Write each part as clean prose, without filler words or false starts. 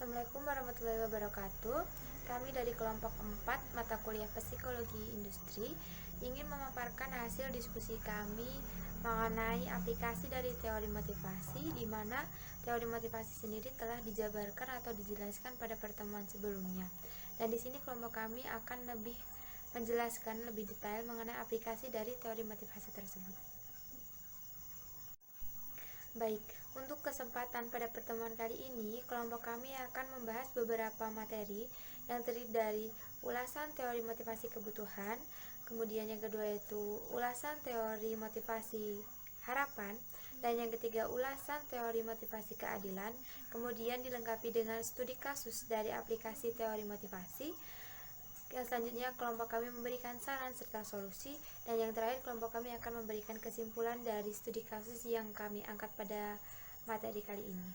Assalamualaikum warahmatullahi wabarakatuh. Kami dari kelompok 4 mata kuliah Psikologi Industri ingin memaparkan hasil diskusi kami mengenai aplikasi dari teori motivasi, di mana teori motivasi sendiri telah dijabarkan atau dijelaskan pada pertemuan sebelumnya. Dan di sini kelompok kami akan lebih menjelaskan lebih detail mengenai aplikasi dari teori motivasi tersebut. Baik, untuk kesempatan pada pertemuan kali ini, kelompok kami akan membahas beberapa materi yang terdiri dari ulasan teori motivasi kebutuhan, kemudian yang kedua yaitu ulasan teori motivasi harapan, dan yang ketiga ulasan teori motivasi keadilan, kemudian dilengkapi dengan studi kasus dari aplikasi teori motivasi. Yang selanjutnya kelompok kami memberikan saran serta solusi, dan yang terakhir kelompok kami akan memberikan kesimpulan dari studi kasus yang kami angkat pada materi kali ini.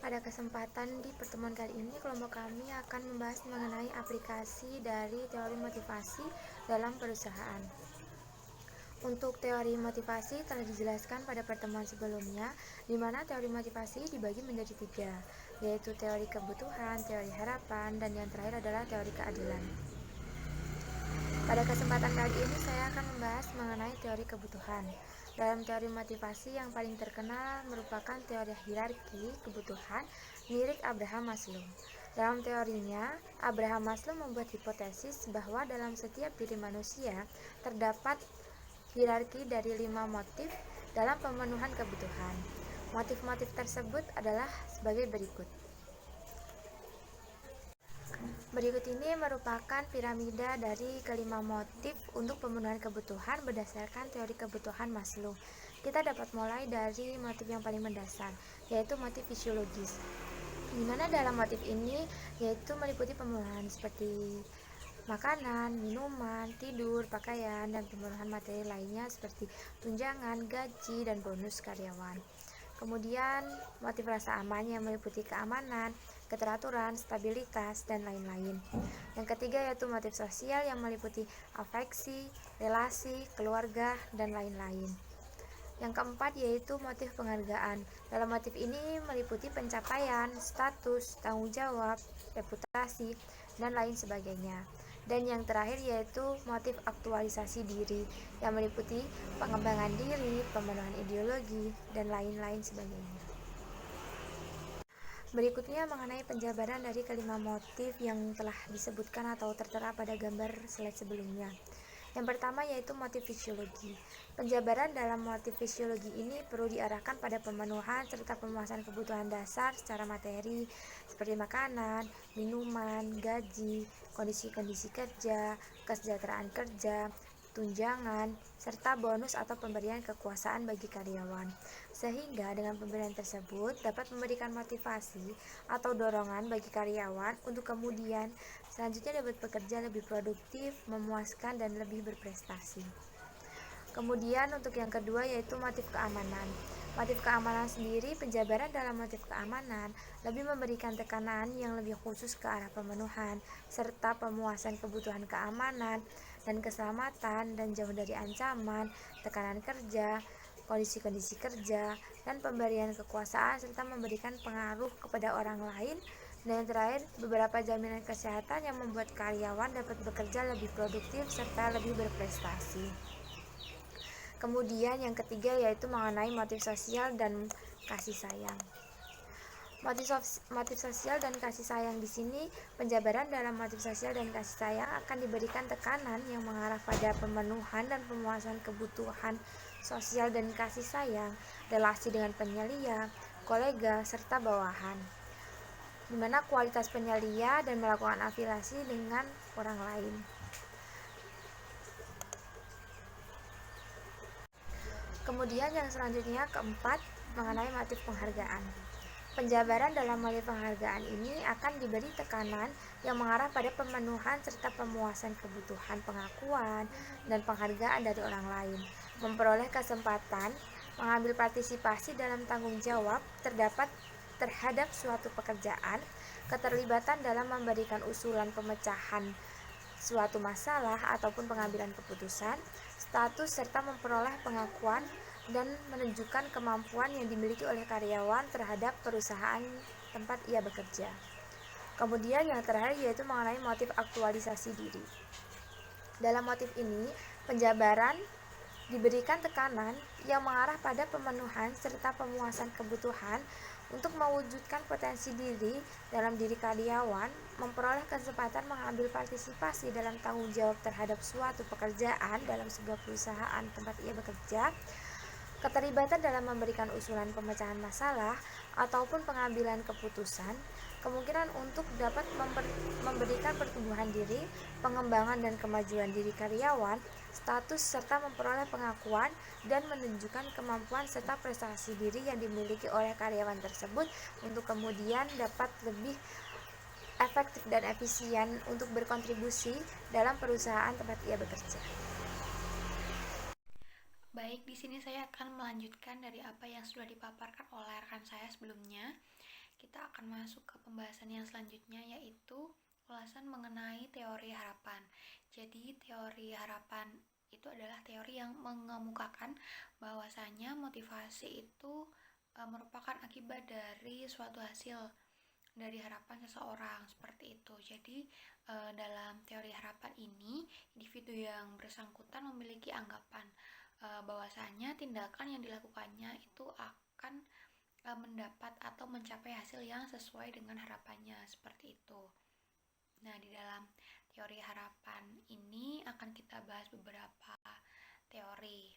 Pada kesempatan di pertemuan kali ini, kelompok kami akan membahas mengenai aplikasi dari teori motivasi dalam perusahaan. Untuk teori motivasi telah dijelaskan pada pertemuan sebelumnya, di mana teori motivasi dibagi menjadi 3, yaitu teori kebutuhan, teori harapan, dan yang terakhir adalah teori keadilan. Pada kesempatan kali ini saya akan membahas mengenai teori kebutuhan. Dalam teori motivasi yang paling terkenal merupakan teori hierarki kebutuhan milik Abraham Maslow. Dalam teorinya, Abraham Maslow membuat hipotesis bahwa dalam setiap diri manusia terdapat hierarki dari 5 motif dalam pemenuhan kebutuhan. Motif-motif tersebut adalah sebagai berikut. Berikut ini merupakan piramida dari kelima motif untuk pemenuhan kebutuhan berdasarkan teori kebutuhan Maslow. Kita dapat mulai dari motif yang paling mendasar, yaitu motif fisiologis, di mana dalam motif ini yaitu meliputi pemenuhan seperti makanan, minuman, tidur, pakaian, dan pemenuhan materi lainnya seperti tunjangan, gaji, dan bonus karyawan. Kemudian motif rasa aman yang meliputi keamanan, keteraturan, stabilitas, dan lain-lain. Yang ketiga yaitu motif sosial yang meliputi afeksi, relasi, keluarga, dan lain-lain. Yang keempat yaitu motif penghargaan. Dalam motif ini meliputi pencapaian, status, tanggung jawab, reputasi, dan lain sebagainya. Dan yang terakhir yaitu motif aktualisasi diri yang meliputi pengembangan diri, pemenuhan ideologi, dan lain-lain sebagainya. Berikutnya mengenai penjabaran dari kelima motif yang telah disebutkan atau tertera pada gambar slide sebelumnya. Yang pertama yaitu motif fisiologi. Penjabaran dalam motif fisiologi ini perlu diarahkan pada pemenuhan serta pemuasan kebutuhan dasar secara materi seperti makanan, minuman, gaji, kondisi-kondisi kerja, kesejahteraan kerja, tunjangan, serta bonus atau pemberian kekuasaan bagi karyawan. Sehingga dengan pemberian tersebut dapat memberikan motivasi atau dorongan bagi karyawan untuk kemudian selanjutnya dapat bekerja lebih produktif, memuaskan, dan lebih berprestasi. Kemudian untuk yang kedua yaitu motif keamanan. Motif keamanan sendiri, penjabaran dalam motif keamanan lebih memberikan tekanan yang lebih khusus ke arah pemenuhan serta pemuasan kebutuhan keamanan dan keselamatan dan jauh dari ancaman, tekanan kerja, kondisi-kondisi kerja, dan pemberian kekuasaan serta memberikan pengaruh kepada orang lain. Dan yang terakhir, beberapa jaminan kesehatan yang membuat karyawan dapat bekerja lebih produktif serta lebih berprestasi. Kemudian yang ketiga yaitu mengenai motif sosial dan kasih sayang. Motif sosial dan kasih sayang di sini, penjabaran dalam motif sosial dan kasih sayang akan diberikan tekanan yang mengarah pada pemenuhan dan pemuasan kebutuhan sosial dan kasih sayang, relasi dengan penyelia, kolega, serta bawahan, di mana kualitas penyelia dan melakukan afiliasi dengan orang lain. Kemudian yang selanjutnya keempat mengenai motif penghargaan. Penjabaran dalam motif penghargaan ini akan diberi tekanan yang mengarah pada pemenuhan serta pemuasan kebutuhan pengakuan dan penghargaan dari orang lain, memperoleh kesempatan mengambil partisipasi dalam tanggung jawab terhadap suatu pekerjaan, keterlibatan dalam memberikan usulan pemecahan suatu masalah ataupun pengambilan keputusan, status serta memperoleh pengakuan dan menunjukkan kemampuan yang dimiliki oleh karyawan terhadap perusahaan tempat ia bekerja. Kemudian yang terakhir yaitu mengenai motif aktualisasi diri. Dalam motif ini, penjabaran diberikan tekanan yang mengarah pada pemenuhan serta pemuasan kebutuhan untuk mewujudkan potensi diri dalam diri karyawan, memperoleh kesempatan mengambil partisipasi dalam tanggung jawab terhadap suatu pekerjaan dalam sebuah perusahaan tempat ia bekerja, keterlibatan dalam memberikan usulan pemecahan masalah ataupun pengambilan keputusan, kemungkinan untuk dapat memberikan pertumbuhan diri, pengembangan dan kemajuan diri karyawan, status serta memperoleh pengakuan dan menunjukkan kemampuan serta prestasi diri yang dimiliki oleh karyawan tersebut untuk kemudian dapat lebih efektif dan efisien untuk berkontribusi dalam perusahaan tempat ia bekerja. Baik, di sini saya akan melanjutkan dari apa yang sudah dipaparkan oleh rekan saya sebelumnya. Kita akan masuk ke pembahasan yang selanjutnya, yaitu ulasan mengenai teori harapan. Jadi, teori harapan itu adalah teori yang mengemukakan bahwasanya motivasi itu merupakan akibat dari suatu hasil dari harapan seseorang, seperti itu. Jadi dalam teori harapan ini, individu yang bersangkutan memiliki anggapan bahwasanya tindakan yang dilakukannya itu akan mendapat atau mencapai hasil yang sesuai dengan harapannya, seperti itu. Nah, di dalam teori harapan ini akan kita bahas beberapa teori,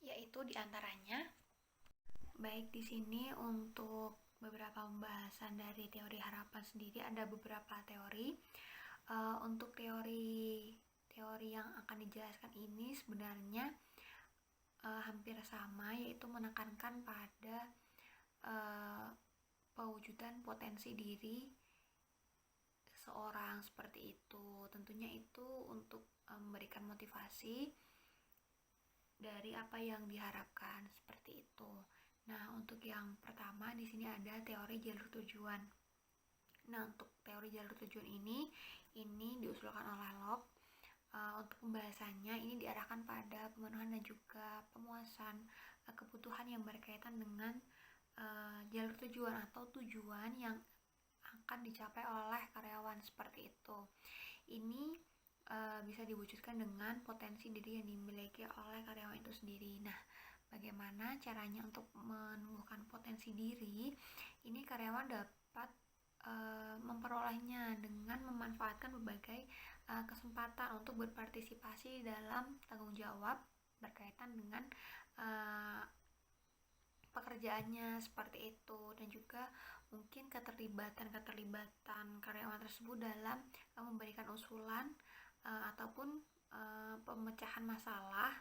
yaitu diantaranya, baik di sini untuk beberapa pembahasan dari teori harapan sendiri ada beberapa teori. Untuk teori yang akan dijelaskan ini sebenarnya hampir sama, yaitu menekankan pada pewujudan potensi diri seseorang, seperti itu. Tentunya itu untuk memberikan motivasi dari apa yang diharapkan, seperti itu. Nah, untuk yang pertama di sini ada teori jalur tujuan. Nah, untuk teori jalur tujuan ini diusulkan oleh Locke. Untuk pembahasannya ini diarahkan pada pemenuhan dan juga pemuasan kebutuhan yang berkaitan dengan jalur tujuan atau tujuan yang akan dicapai oleh karyawan, seperti itu. Ini bisa diwujudkan dengan potensi diri yang dimiliki oleh karyawan itu sendiri. Nah, bagaimana caranya untuk menumbuhkan potensi diri? Ini karyawan dapat memperolehnya dengan memanfaatkan berbagai kesempatan untuk berpartisipasi dalam tanggung jawab berkaitan dengan pekerjaannya, seperti itu. Dan juga mungkin keterlibatan karyawan tersebut dalam memberikan usulan ataupun pemecahan masalah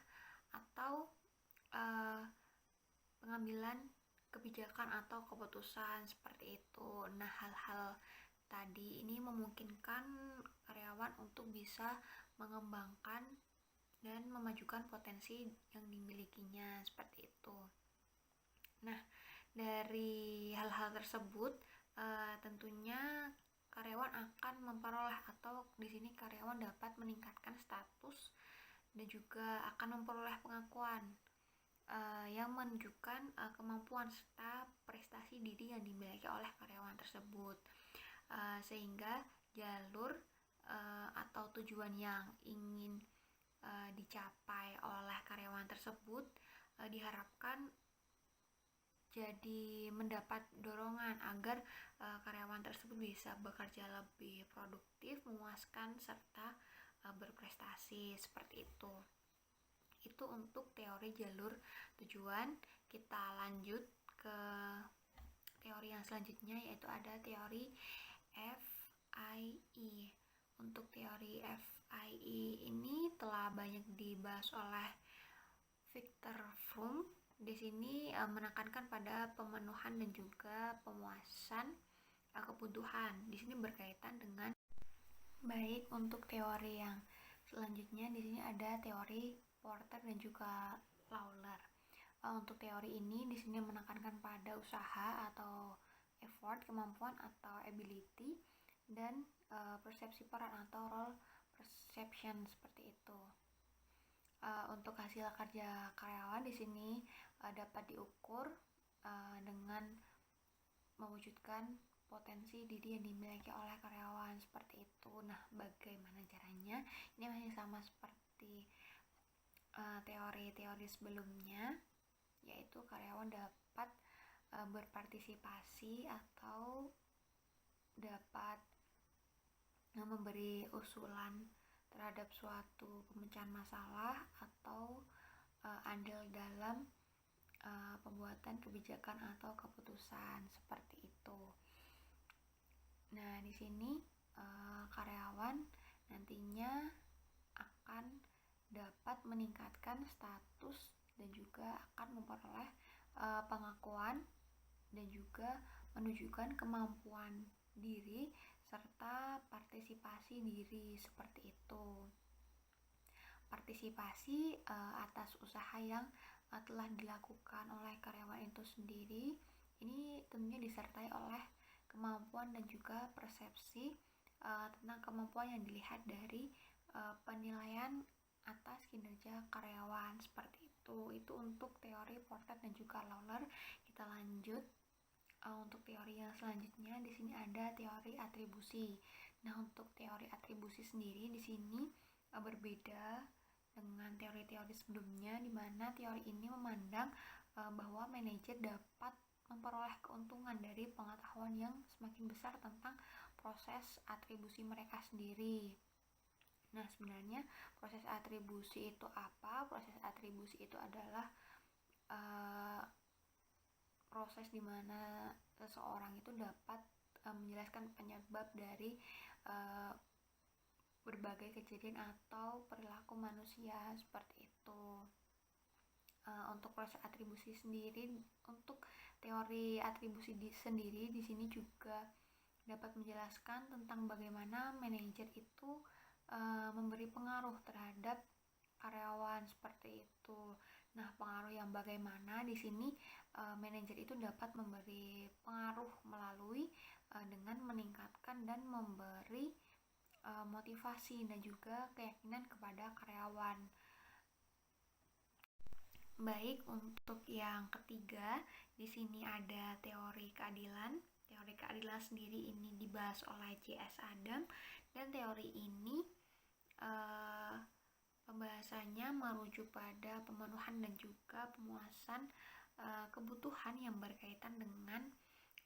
atau pengambilan kebijakan atau keputusan, seperti itu. Nah, hal-hal tadi ini memungkinkan karyawan untuk bisa mengembangkan dan memajukan potensi yang dimilikinya, seperti itu. Nah, dari hal-hal tersebut tentunya karyawan akan memperoleh, atau di sini karyawan dapat meningkatkan status dan juga akan memperoleh pengakuan yang menunjukkan kemampuan serta prestasi diri yang dimiliki oleh karyawan tersebut, sehingga jalur atau tujuan yang ingin dicapai oleh karyawan tersebut diharapkan jadi mendapat dorongan agar karyawan tersebut bisa bekerja lebih produktif, memuaskan serta berprestasi, seperti itu. Itu untuk teori jalur tujuan. Kita lanjut ke teori yang selanjutnya, yaitu ada teori FIE. Untuk teori FIE ini telah banyak dibahas oleh Viktor Fromm. Di sini menekankan pada pemenuhan dan juga pemuasan kebutuhan. Di sini berkaitan dengan, baik untuk teori yang selanjutnya di sini ada teori Porter dan juga Lawler. Untuk teori ini di sini menekankan pada usaha atau effort, kemampuan atau ability, dan persepsi peran atau role perception, seperti itu. Untuk hasil kerja karyawan di sini dapat diukur dengan mewujudkan potensi diri yang dimiliki oleh karyawan seperti itu. Nah, bagaimana caranya? Ini masih sama seperti teori-teori sebelumnya, yaitu karyawan dapat berpartisipasi atau dapat memberi usulan terhadap suatu pemecahan masalah atau andil dalam pembuatan kebijakan atau keputusan seperti itu. Nah, di sini karyawan nantinya akan dapat meningkatkan status dan juga akan memperoleh pengakuan dan juga menunjukkan kemampuan diri serta partisipasi diri seperti itu. Partisipasi atas usaha yang telah dilakukan oleh karyawan itu sendiri ini tentunya disertai oleh kemampuan dan juga persepsi tentang kemampuan yang dilihat dari penilaian atas kinerja karyawan seperti itu. Itu untuk teori Porter dan juga Lawler. Kita lanjut untuk teori yang selanjutnya. Di sini ada teori atribusi. Nah, untuk teori atribusi sendiri di sini berbeda dengan teori-teori sebelumnya, di mana teori ini memandang bahwa manajer dapat memperoleh keuntungan dari pengetahuan yang semakin besar tentang proses atribusi mereka sendiri. Nah, sebenarnya proses atribusi itu apa? Proses atribusi itu adalah proses di mana seseorang itu dapat menjelaskan penyebab dari berbagai kejadian atau perilaku manusia seperti itu. Untuk proses atribusi sendiri, untuk teori atribusi sendiri di sini juga dapat menjelaskan tentang bagaimana manajer itu memberi pengaruh terhadap karyawan seperti itu. Nah, pengaruh yang bagaimana di sini manajer itu dapat memberi pengaruh melalui dengan meningkatkan dan memberi motivasi dan juga keyakinan kepada karyawan. Baik, untuk yang ketiga, di sini ada teori keadilan. Teori keadilan sendiri ini dibahas oleh C.S. Adam, dan teori ini pembahasannya merujuk pada pemenuhan dan juga pemuasan kebutuhan yang berkaitan dengan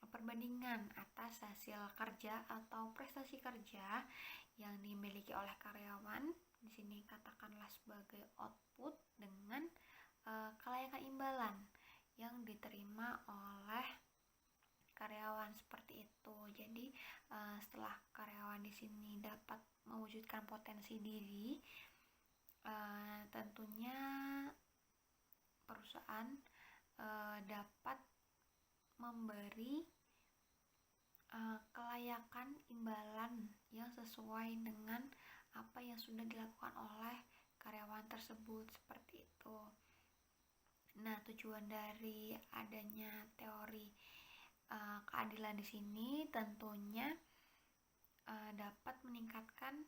perbandingan atas hasil kerja atau prestasi kerja yang dimiliki oleh karyawan. Di sini katakanlah sebagai output dengan kelayakan imbalan yang diterima oleh karyawan seperti itu. Jadi setelah karyawan di sini dapat mewujudkan potensi diri, tentunya perusahaan dapat memberi kelayakan imbalan yang sesuai dengan apa yang sudah dilakukan oleh karyawan tersebut seperti itu. Nah, tujuan dari adanya teori keadilan di sini tentunya dapat meningkatkan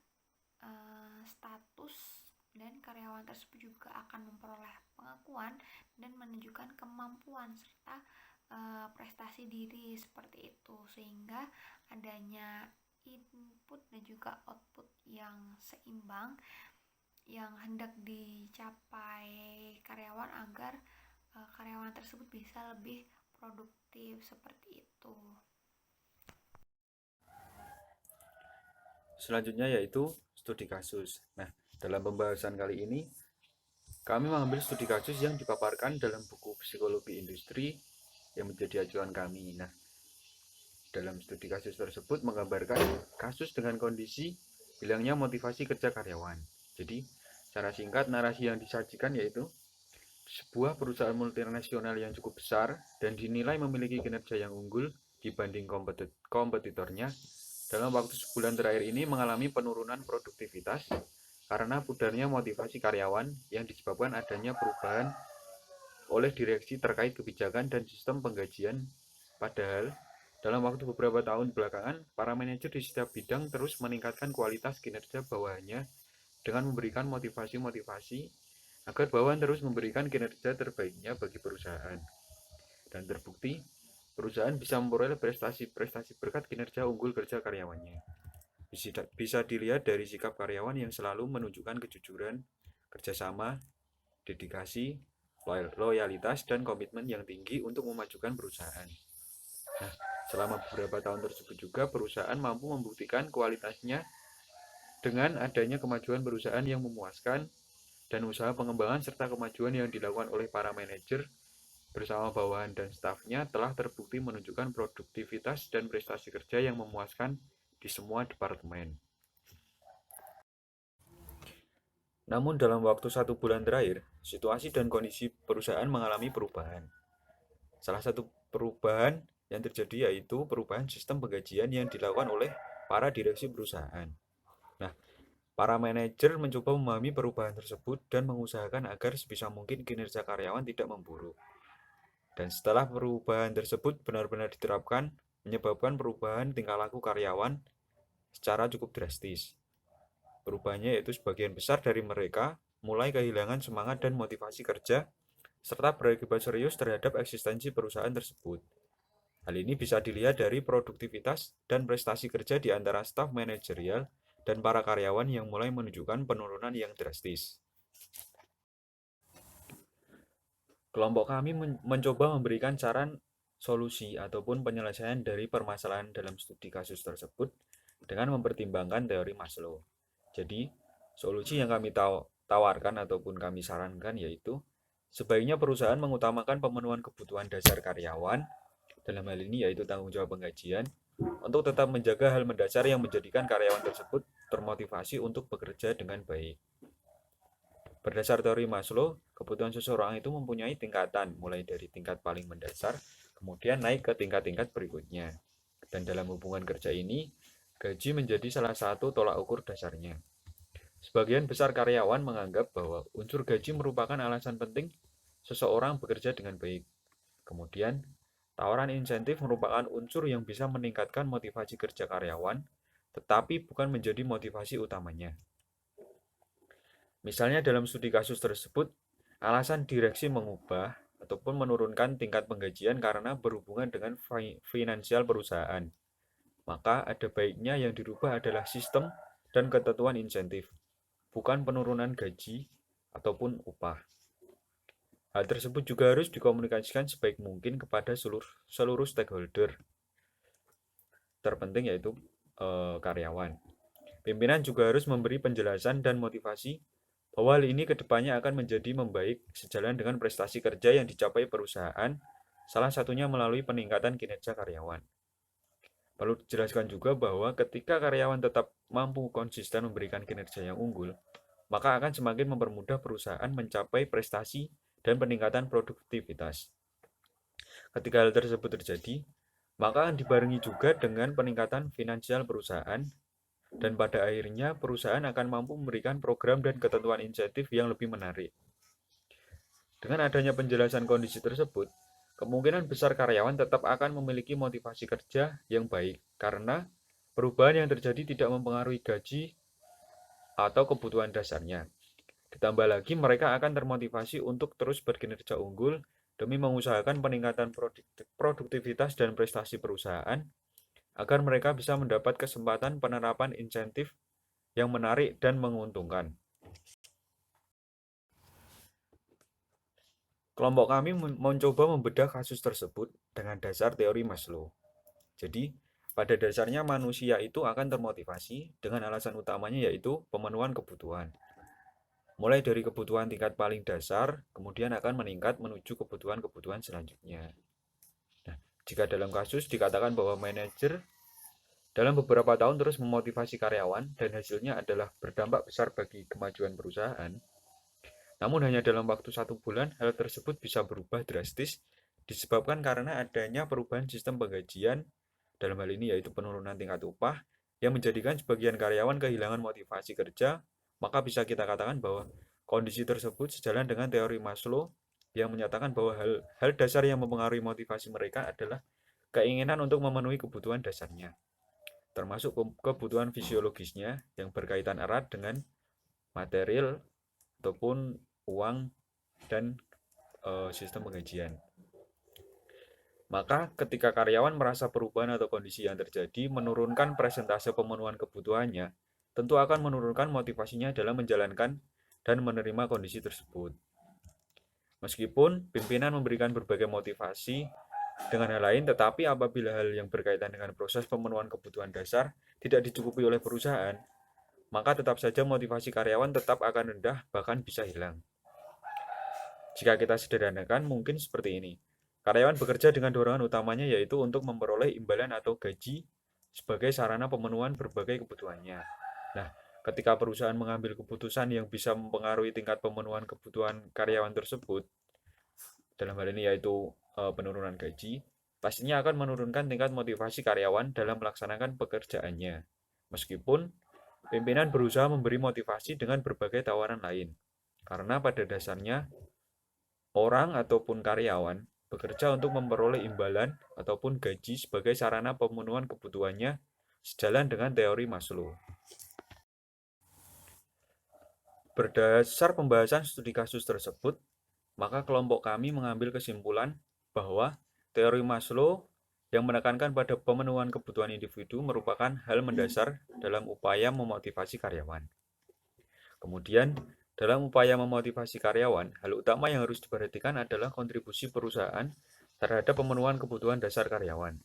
status, dan karyawan tersebut juga akan memperoleh pengakuan dan menunjukkan kemampuan serta prestasi diri seperti itu, sehingga adanya input dan juga output yang seimbang yang hendak dicapai karyawan agar karyawan tersebut bisa lebih produktif seperti itu. Selanjutnya yaitu studi kasus. Nah, dalam pembahasan kali ini kami mengambil studi kasus yang dipaparkan dalam buku Psikologi Industri yang menjadi acuan kami. Nah, dalam studi kasus tersebut menggambarkan kasus dengan kondisi hilangnya motivasi kerja karyawan. Jadi, secara singkat narasi yang disajikan yaitu sebuah perusahaan multinasional yang cukup besar dan dinilai memiliki kinerja yang unggul dibanding kompetitornya dalam waktu sebulan terakhir ini mengalami penurunan produktivitas karena pudarnya motivasi karyawan yang disebabkan adanya perubahan oleh direksi terkait kebijakan dan sistem penggajian. Padahal, dalam waktu beberapa tahun belakangan, para manajer di setiap bidang terus meningkatkan kualitas kinerja bawahannya dengan memberikan motivasi-motivasi agar bawahan terus memberikan kinerja terbaiknya bagi perusahaan. Dan terbukti, perusahaan bisa memperoleh prestasi-prestasi berkat kinerja unggul kerja karyawannya. Bisa dilihat dari sikap karyawan yang selalu menunjukkan kejujuran, kerjasama, dedikasi, loyalitas, dan komitmen yang tinggi untuk memajukan perusahaan. Nah, selama beberapa tahun tersebut juga perusahaan mampu membuktikan kualitasnya dengan adanya kemajuan perusahaan yang memuaskan dan usaha pengembangan serta kemajuan yang dilakukan oleh para manajer bersama bawahan dan stafnya telah terbukti menunjukkan produktivitas dan prestasi kerja yang memuaskan di semua departemen. Namun dalam waktu 1 bulan terakhir, situasi dan kondisi perusahaan mengalami perubahan. Salah satu perubahan yang terjadi yaitu perubahan sistem penggajian yang dilakukan oleh para direksi perusahaan. Nah, para manajer mencoba memahami perubahan tersebut dan mengusahakan agar sebisa mungkin kinerja karyawan tidak memburuk. Dan setelah perubahan tersebut benar-benar diterapkan, menyebabkan perubahan tingkah laku karyawan secara cukup drastis. Perubahannya yaitu sebagian besar dari mereka mulai kehilangan semangat dan motivasi kerja, serta berakibat serius terhadap eksistensi perusahaan tersebut. Hal ini bisa dilihat dari produktivitas dan prestasi kerja di antara staf manajerial dan para karyawan yang mulai menunjukkan penurunan yang drastis. Kelompok kami mencoba memberikan saran solusi ataupun penyelesaian dari permasalahan dalam studi kasus tersebut dengan mempertimbangkan teori Maslow. Jadi, solusi yang kami tawarkan ataupun kami sarankan yaitu sebaiknya perusahaan mengutamakan pemenuhan kebutuhan dasar karyawan, dalam hal ini yaitu tanggung jawab penggajian, untuk tetap menjaga hal mendasar yang menjadikan karyawan tersebut termotivasi untuk bekerja dengan baik. Berdasar teori Maslow, kebutuhan seseorang itu mempunyai tingkatan, mulai dari tingkat paling mendasar, kemudian naik ke tingkat-tingkat berikutnya. Dan dalam hubungan kerja ini, gaji menjadi salah satu tolak ukur dasarnya. Sebagian besar karyawan menganggap bahwa unsur gaji merupakan alasan penting seseorang bekerja dengan baik. Kemudian, tawaran insentif merupakan unsur yang bisa meningkatkan motivasi kerja karyawan, tetapi bukan menjadi motivasi utamanya. Misalnya dalam studi kasus tersebut, alasan direksi mengubah ataupun menurunkan tingkat penggajian karena berhubungan dengan finansial perusahaan. Maka ada baiknya yang dirubah adalah sistem dan ketentuan insentif, bukan penurunan gaji ataupun upah. Hal tersebut juga harus dikomunikasikan sebaik mungkin kepada seluruh stakeholder, terpenting yaitu karyawan. Pimpinan juga harus memberi penjelasan dan motivasi bahwa hal ini kedepannya akan menjadi membaik sejalan dengan prestasi kerja yang dicapai perusahaan, salah satunya melalui peningkatan kinerja karyawan. Perlu dijelaskan juga bahwa ketika karyawan tetap mampu konsisten memberikan kinerja yang unggul, maka akan semakin mempermudah perusahaan mencapai prestasi dan peningkatan produktivitas. Ketika hal tersebut terjadi, maka akan dibarengi juga dengan peningkatan finansial perusahaan, dan pada akhirnya perusahaan akan mampu memberikan program dan ketentuan insentif yang lebih menarik. Dengan adanya penjelasan kondisi tersebut, kemungkinan besar karyawan tetap akan memiliki motivasi kerja yang baik karena perubahan yang terjadi tidak mempengaruhi gaji atau kebutuhan dasarnya. Ditambah lagi mereka akan termotivasi untuk terus berkinerja unggul demi mengusahakan peningkatan produktivitas dan prestasi perusahaan agar mereka bisa mendapat kesempatan penerapan insentif yang menarik dan menguntungkan. Kelompok kami mencoba membedah kasus tersebut dengan dasar teori Maslow. Jadi, pada dasarnya manusia itu akan termotivasi dengan alasan utamanya yaitu pemenuhan kebutuhan. Mulai dari kebutuhan tingkat paling dasar, kemudian akan meningkat menuju kebutuhan-kebutuhan selanjutnya. Nah, jika dalam kasus dikatakan bahwa manajer dalam beberapa tahun terus memotivasi karyawan dan hasilnya adalah berdampak besar bagi kemajuan perusahaan, namun hanya dalam waktu 1 bulan, hal tersebut bisa berubah drastis disebabkan karena adanya perubahan sistem penggajian, dalam hal ini yaitu penurunan tingkat upah, yang menjadikan sebagian karyawan kehilangan motivasi kerja, maka bisa kita katakan bahwa kondisi tersebut sejalan dengan teori Maslow yang menyatakan bahwa hal dasar yang mempengaruhi motivasi mereka adalah keinginan untuk memenuhi kebutuhan dasarnya, termasuk kebutuhan fisiologisnya yang berkaitan erat dengan material ataupun uang, dan sistem penggajian. Maka ketika karyawan merasa perubahan atau kondisi yang terjadi menurunkan persentase pemenuhan kebutuhannya, tentu akan menurunkan motivasinya dalam menjalankan dan menerima kondisi tersebut. Meskipun pimpinan memberikan berbagai motivasi dengan hal lain, tetapi apabila hal yang berkaitan dengan proses pemenuhan kebutuhan dasar tidak dicukupi oleh perusahaan, maka tetap saja motivasi karyawan tetap akan rendah, bahkan bisa hilang. Jika kita sederhanakan, mungkin seperti ini. Karyawan bekerja dengan dorongan utamanya yaitu untuk memperoleh imbalan atau gaji sebagai sarana pemenuhan berbagai kebutuhannya. Nah, ketika perusahaan mengambil keputusan yang bisa mempengaruhi tingkat pemenuhan kebutuhan karyawan tersebut, dalam hal ini yaitu penurunan gaji, pastinya akan menurunkan tingkat motivasi karyawan dalam melaksanakan pekerjaannya. Meskipun pimpinan berusaha memberi motivasi dengan berbagai tawaran lain, karena pada dasarnya orang ataupun karyawan bekerja untuk memperoleh imbalan ataupun gaji sebagai sarana pemenuhan kebutuhannya sejalan dengan teori Maslow. Berdasar pembahasan studi kasus tersebut, maka kelompok kami mengambil kesimpulan bahwa teori Maslow yang menekankan pada pemenuhan kebutuhan individu merupakan hal mendasar dalam upaya memotivasi karyawan. Kemudian, dalam upaya memotivasi karyawan, hal utama yang harus diperhatikan adalah kontribusi perusahaan terhadap pemenuhan kebutuhan dasar karyawan.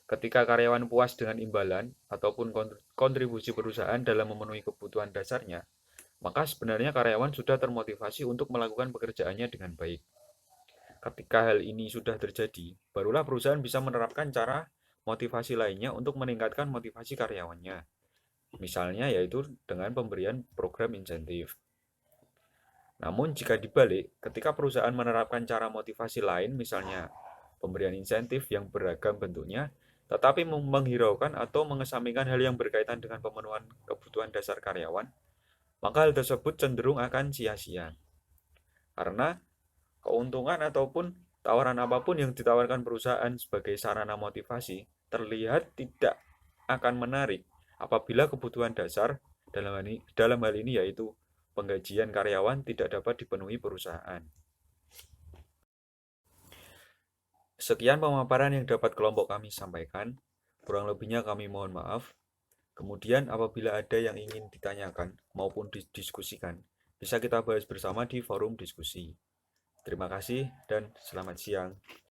Ketika karyawan puas dengan imbalan ataupun kontribusi perusahaan dalam memenuhi kebutuhan dasarnya, maka sebenarnya karyawan sudah termotivasi untuk melakukan pekerjaannya dengan baik. Ketika hal ini sudah terjadi, barulah perusahaan bisa menerapkan cara motivasi lainnya untuk meningkatkan motivasi karyawannya. Misalnya yaitu dengan pemberian program insentif. Namun jika dibalik, ketika perusahaan menerapkan cara motivasi lain, misalnya pemberian insentif yang beragam bentuknya, tetapi menghiraukan atau mengesampingkan hal yang berkaitan dengan pemenuhan kebutuhan dasar karyawan, maka hal tersebut cenderung akan sia-sia. Karena keuntungan ataupun tawaran apapun yang ditawarkan perusahaan sebagai sarana motivasi terlihat tidak akan menarik apabila kebutuhan dasar dalam hal ini yaitu penggajian karyawan tidak dapat dipenuhi perusahaan. Sekian pemaparan yang dapat kelompok kami sampaikan. Kurang lebihnya kami mohon maaf. Kemudian apabila ada yang ingin ditanyakan maupun didiskusikan, bisa kita bahas bersama di forum diskusi. Terima kasih dan selamat siang.